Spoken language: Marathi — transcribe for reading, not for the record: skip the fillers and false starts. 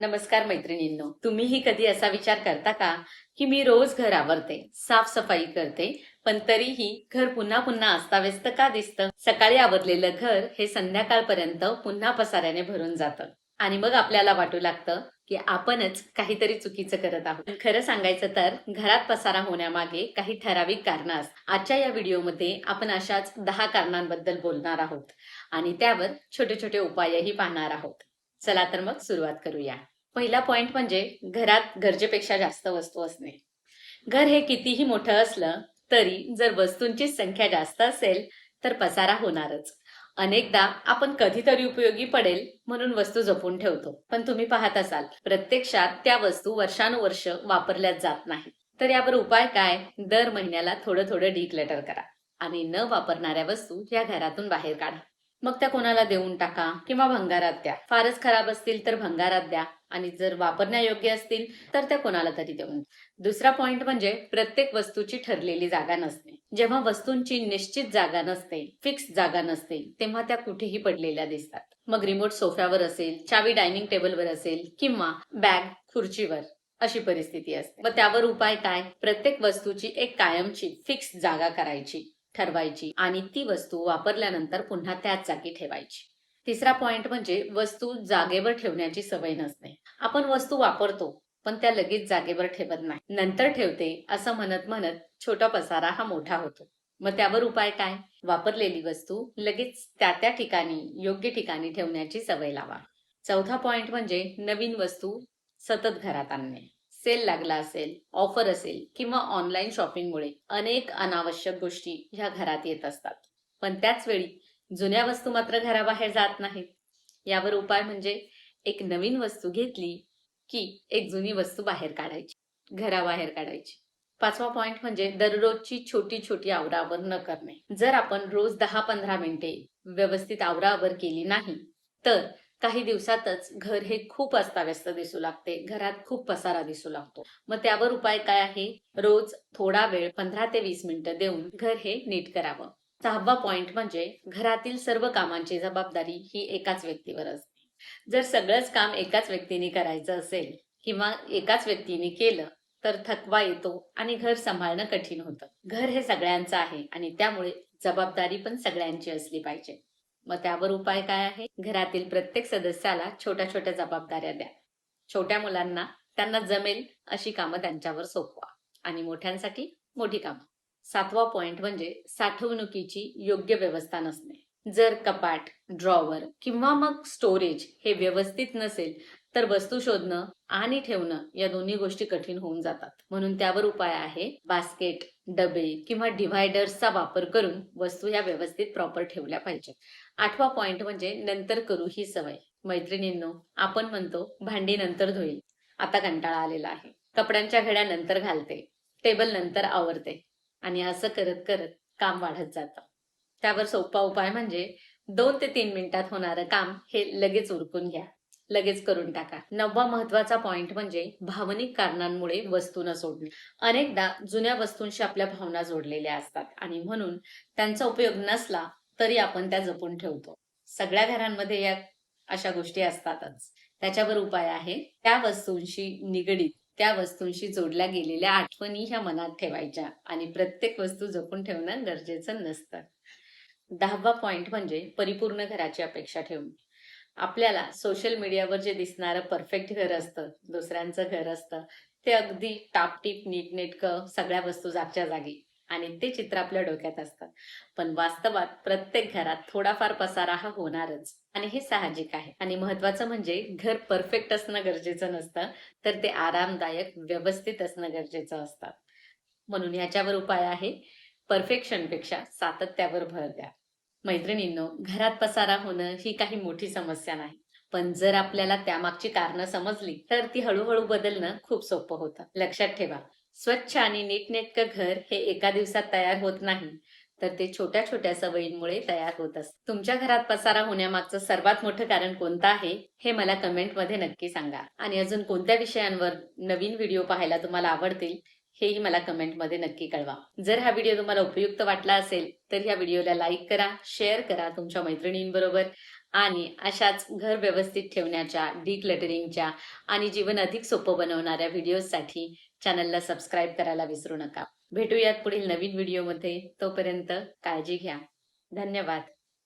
नमस्कार मैत्रिणींनो, तुम्हीही कधी असा विचार करता का की मी रोज घर आवरते, साफसफाई करते, पण तरीही घर पुन्हा पुन्हा अस्ताव्यस्त का दिसतं? सकाळी आवरलेलं घर हे संध्याकाळपर्यंत पुन्हा पसाऱ्याने भरून जातं आणि मग आपल्याला वाटू लागतं की आपणच काहीतरी चुकीचं करत आहोत. खरं सांगायचं तर घरात पसारा होण्यामागे काही ठराविक कारणं असतात. आजच्या या व्हिडिओमध्ये आपण अशाच 10 कारणांबद्दल बोलणार आहोत आणि त्यावर छोटे छोटे उपायही पाहणार आहोत. चला तर मग सुरुवात करूया. पहिला पॉइंट म्हणजे घरात गरजेपेक्षा जास्त वस्तू असणे. घर हे कितीही मोठं असलं तरी जर वस्तूंची संख्या जास्त असेल तर पसारा होणारच. अनेकदा आपण कधीतरी उपयोगी पडेल म्हणून वस्तू जपून ठेवतो, पण तुम्ही पाहत असाल प्रत्यक्षात त्या वस्तू वर्षानुवर्ष वापरल्याच जात नाही. तर यावर उपाय काय? दर महिन्याला थोडं थोडं डिक्लटर करा आणि न वापरणाऱ्या वस्तू या घरातून बाहेर काढा. मग त्या कोणाला देऊन टाका किंवा भंगारात द्या. फारच खराब असतील तर भंगारात द्या आणि जर वापरण्यायोग्य असतील तर त्या कोणाला तरी देऊन. दुसरा पॉइंट म्हणजे प्रत्येक वस्तूची ठरलेली जागा नसते. जेव्हा वस्तूंची निश्चित जागा नसते, फिक्स जागा नसते, तेव्हा त्या कुठेही पडलेल्या दिसतात. मग रिमोट सोफ्यावर असेल, चावी डायनिंग टेबलवर असेल किंवा बॅग खुर्चीवर, अशी परिस्थिती असते. मग त्यावर उपाय काय? प्रत्येक वस्तूची एक कायमची फिक्स जागा करायची, ठरवायची आणि ती वस्तू वापरल्यानंतर पुन्हा त्याच जागी ठेवायची. तिसरा पॉइंट म्हणजे वस्तू जागेवर ठेवण्याची सवय नसणे. आपण वस्तू वापरतो पण त्या लगेच जागेवर ठेवत नाही. नंतर ठेवते असं म्हणत म्हणत छोटा पसारा हा मोठा होतो. मग त्यावर उपाय काय? वापरलेली वस्तू लगेच त्या त्या ठिकाणी, योग्य ठिकाणी ठेवण्याची सवय लावा. चौथा पॉइंट म्हणजे नवीन वस्तू सतत घरात आणणे. सेल लागला असेल, ऑफर असेल किंवा ऑनलाईन शॉपिंगमुळे अनेक अनावश्यक गोष्टी ह्या घरात येत असतात. पण त्याच वेळी जुन्या वस्तू मात्र घराबाहेर जात नाहीत. यावर उपाय म्हणजे एक नवीन वस्तू घेतली की एक जुनी वस्तू बाहेर काढायची, घराबाहेर काढायची. पाचवा पॉइंट म्हणजे दररोजची छोटी छोटी आवराआवर न करणे. जर आपण रोज 10-15 मिनिटे व्यवस्थित आवराआवर केली नाही तर काही दिवसातच घर हे खूप अस्ताव्यस्त दिसू लागते, घरात खूप पसारा दिसू लागतो. मग त्यावर उपाय काय आहे? रोज थोडा वेळ 15 ते 20 मिनिटं देऊन घर हे नीट करावं. सहावा पॉइंट म्हणजे घरातील सर्व कामांची जबाबदारी ही एकाच व्यक्तीवर असते. जर सगळंच काम एकाच व्यक्तीने करायचं असेल किंवा एकाच व्यक्तीने केलं तर थकवा येतो आणि घर सांभाळणं कठीण होतं. घर हे सगळ्यांचं आहे आणि त्यामुळे जबाबदारी पण सगळ्यांची असली पाहिजे. मग त्यावर उपाय काय आहे? घरातील प्रत्येक सदस्याला छोट्या छोट्या जबाबदाऱ्या द्या. छोट्या मुलांना त्यांना जमेल अशी कामं त्यांच्यावर सोपवा आणि मोठ्यांसाठी मोठी कामं. सातवा पॉइंट म्हणजे साठवणुकीची योग्य व्यवस्था नसणे. जर कपाट, ड्रॉवर किंवा मग स्टोरेज हे व्यवस्थित नसेल तर वस्तू शोधणं आणि ठेवणं या दोन्ही गोष्टी कठीण होऊन जातात. म्हणून त्यावर उपाय आहे बास्केट, डबे किंवा डिव्हायडर्सचा वापर करून वस्तू या व्यवस्थित प्रॉपर ठेवल्या पाहिजेत. आठवा पॉइंट म्हणजे नंतर करू ही सवय. मैत्रिणींनो, आपण म्हणतो भांडी नंतर धुईल, आता कंटाळा आलेला आहे, कपड्यांच्या घड्या नंतर घालते, टेबल नंतर आवरते आणि असं करत करत काम वाढत जातं. त्यावर सोपा उपाय म्हणजे 2 ते 3 मिनिटात होणारं काम हे लगेच उरकून घ्या, लगेच करून टाका. नववा महत्वाचा पॉइंट म्हणजे भावनिक कारणांमुळे वस्तू न सोडणे. अनेकदा जुन्या वस्तूंशी आपल्या भावना जोडलेल्या असतात आणि म्हणून त्यांचा उपयोग नसला तरी आपण त्या जपून ठेवतो. सगळ्या घरांमध्ये या अशा गोष्टी असतातच. त्याच्यावर उपाय आहे त्या वस्तूंशी निगडीत, त्या वस्तूंशी जोडल्या गेलेल्या आठवणी ह्या मनात ठेवायच्या आणि प्रत्येक वस्तू जपून ठेवणं गरजेचं नसतं. 10वा पॉइंट म्हणजे परिपूर्ण घराची अपेक्षा ठेवणे. आपल्याला सोशल मीडियावर जे दिसणारं परफेक्ट घर असतं, दुसऱ्यांचं घर असतं, ते अगदी टापटीप, नीटनेटकं, सगळ्या वस्तू जागच्या जागी आणि ते चित्र आपल्या डोक्यात असतं. पण वास्तवात प्रत्येक घरात थोडाफार पसारा हा होणारच आणि हे साहजिक आहे. आणि महत्वाचं म्हणजे घर परफेक्ट असणं गरजेचं नसतं, तर ते आरामदायक, व्यवस्थित असणं गरजेचं असतं. म्हणून याच्यावर उपाय आहे परफेक्शनपेक्षा सातत्यावर भर द्या. मैत्रिणींनो, घरात पसारा होणं ही काही मोठी समस्या नाही. पण जर आपल्याला त्यामागची कारणं समजली तर ती हळूहळू बदलणं खूप सोपं होतं. लक्षात ठेवा, स्वच्छ आणि नीटनेटकं घर हे एका दिवसात तयार होत नाही, तर ते छोट्या छोट्या सवयींमुळे तयार होत असतं. तुमच्या घरात पसारा होण्यामागचं सर्वात मोठं कारण कोणतं आहे हे मला कमेंटमध्ये नक्की सांगा. आणि अजून कोणत्या विषयांवर नवीन व्हिडिओ पाहायला तुम्हाला आवडतील हेही मला कमेंटमध्ये नक्की कळवा. जर हा व्हिडिओ तुम्हाला उपयुक्त वाटला असेल तर ह्या व्हिडिओला लाईक करा, शेअर करा तुमच्या मैत्रिणींबरोबर आणि अशाच घर व्यवस्थित ठेवण्याच्या, डिक्लटरिंगच्या आणि जीवन अधिक सोपं बनवणाऱ्या व्हिडिओजसाठी चॅनलला सबस्क्राईब करायला विसरू नका. भेटूयात पुढील नवीन व्हिडिओमध्ये. तोपर्यंत काळजी घ्या. धन्यवाद.